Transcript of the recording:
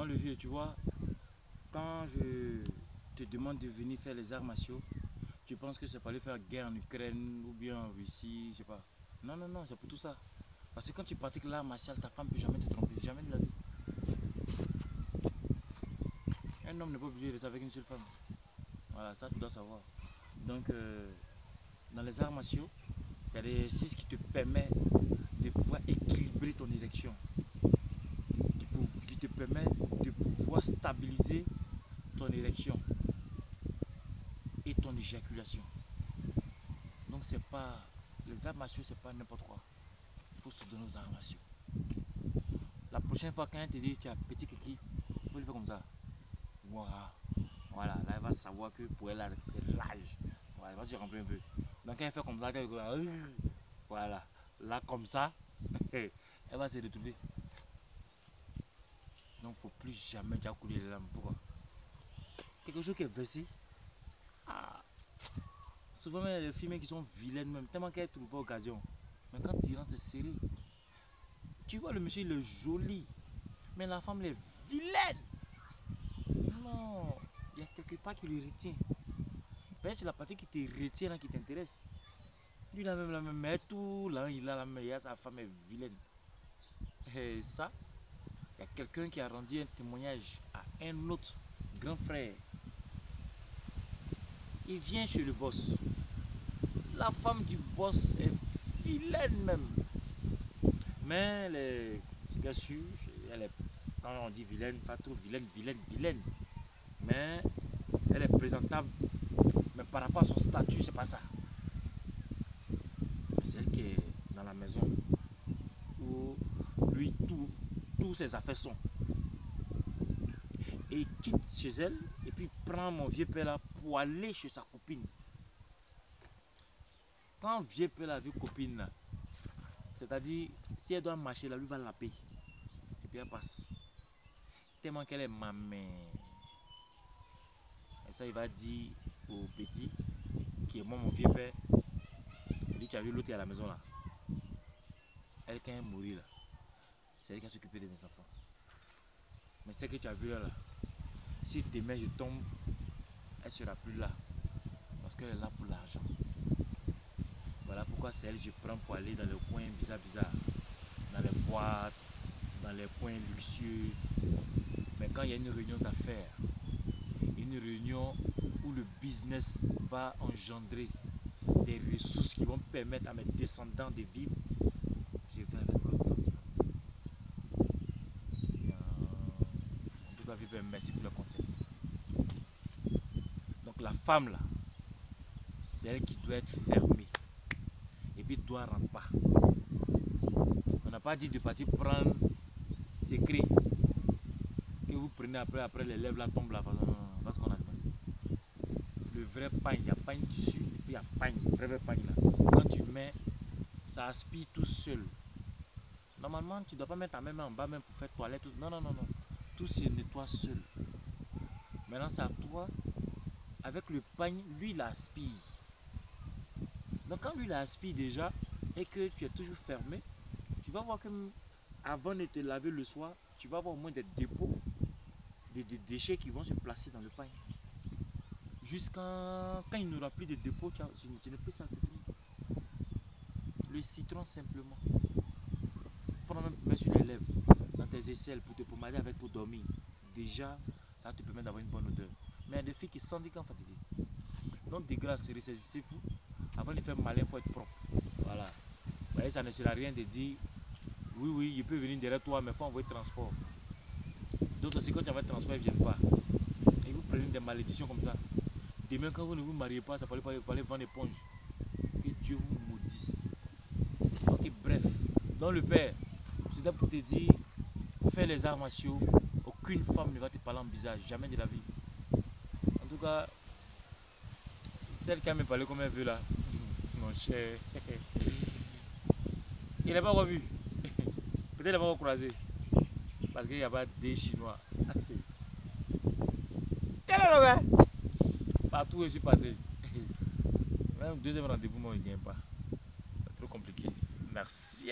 le vieux, tu vois, quand je te demande de venir faire les arts martiaux, tu penses que c'est pour aller faire guerre en Ukraine ou bien en Russie, je sais pas. Non, non, non, c'est pour tout ça. Parce que quand tu pratiques l'art martial, ta femme ne peut jamais te tromper, jamais de la vie. Un homme n'est pas obligé de rester avec une seule femme. Voilà, ça tu dois savoir. Donc, dans les arts martiaux, il y a des exercices qui te permettent de pouvoir équilibrer ton érection, qui te permettent de pouvoir stabiliser ton érection et ton éjaculation. Donc c'est pas les arts martiaux, c'est pas n'importe quoi. Il faut se donner aux arts martiaux. La prochaine fois quand elle te dit tu as petit kiki, il faut le faire comme ça. Voilà. Voilà, là elle va savoir que pour elle c'est l'âge. Voilà, elle va se remplir un peu. Donc quand elle fait comme ça, voilà, là comme ça, elle va se retrouver. Donc il ne faut plus jamais déjà couler les larmes. Pourquoi? Quelque chose qui est versé. Ah. Souvent il y a des filles qui sont vilaines même, tellement qu'elles ne trouvent pas occasion. Mais quand tu rentres, c'est serré. Tu vois le monsieur il est joli, mais la femme elle est vilaine. Non, il y a quelque part qui le retient. Peut-être c'est la partie qui te retient là qui t'intéresse. Lui il a même la même, mais tout là il a la meilleure, sa femme est vilaine. Et ça, il y a quelqu'un qui a rendu un témoignage à un autre grand frère. Il vient chez le boss. La femme du boss est vilaine même. Mais les gars sûrs, quand on dit vilaine, pas trop vilaine, vilaine, vilaine. Mais elle est présentable. Mais par rapport à son statut, c'est pas ça. C'est elle qui est dans la maison où lui, tous ses affaires sont. Et il quitte chez elle et puis il prend mon vieux père là pour aller chez sa copine. Quand vieux père a vu copine là, c'est-à-dire si elle doit marcher là, lui va la payer. Et puis elle passe. Tellement qu'elle est ma mère. Et ça, il va dire au petit, qui est moi, mon vieux père, il dit, tu as vu l'autre à la maison là. Elle, quand elle est morte là, c'est elle qui a s'occupé de mes enfants. Mais celle que tu as vu là, si demain je tombe, elle sera plus là. Parce qu'elle est là pour l'argent. Voilà pourquoi c'est elle que je prends pour aller dans les coins bizarres. Dans les boîtes, dans les coins luxueux. Mais quand il y a une réunion d'affaires, une réunion où le business va engendrer des ressources qui vont permettre à mes descendants de vivre, je vais avec l'autre femme. En tout cas, merci pour le conseil. Donc la femme là, c'est elle qui doit être fermée. Et puis doit rentrer pas. On n'a pas dit de partir prendre secret que vous prenez après les lèvres là tombent là. Non, non, non, parce qu'on a demandé. Le vrai pain, il y a pain dessus et puis il y a pain, le vrai pain là. Quand tu mets, ça aspire tout seul. Normalement, tu ne dois pas mettre ta main en bas même pour faire toilette. Non, non, non, non. Tout se nettoie seul. Maintenant, c'est à toi. Avec le pain, lui, il aspire. Donc, quand lui, il aspire déjà et que tu es toujours fermé, tu vas voir que avant de te laver le soir, tu vas avoir au moins des dépôts, des déchets qui vont se placer dans le pain. Jusqu'à quand il n'y aura plus de dépôts, tu n'es plus ça, c'est fini. Le citron simplement. Prends même sur les lèvres, dans tes aisselles pour te pommader avec pour dormir. Déjà, ça te permet d'avoir une bonne odeur. Mais il y a des filles qui sont quand fatiguées. Donc, de grâce, ressaisissez vous. Avant de faire malin, il faut être propre. Voilà. Vous voyez, ça ne sert à rien de dire oui, oui, il peut venir derrière toi, mais il faut envoyer transport. D'autres aussi, quand tu envoies le transport, ils ne viennent pas. Et vous prenez des malédictions comme ça. Demain, quand vous ne vous mariez pas, ça peut aller vendre éponge. Que Dieu vous maudisse. Ok, bref. Donc, le père, c'était pour te dire, fais les arts martiaux. Aucune femme ne va te parler en bizarre, jamais de la vie. En tout cas, celle qui a me parlé comme elle veut là, mon cher, il n'a pas revu. Peut-être il va recroiser. Parce qu'il n'y a pas des Chinois. Quel est le gars? Partout où je suis passé. Même deuxième rendez-vous, moi, il ne vient pas. C'est trop compliqué. Merci.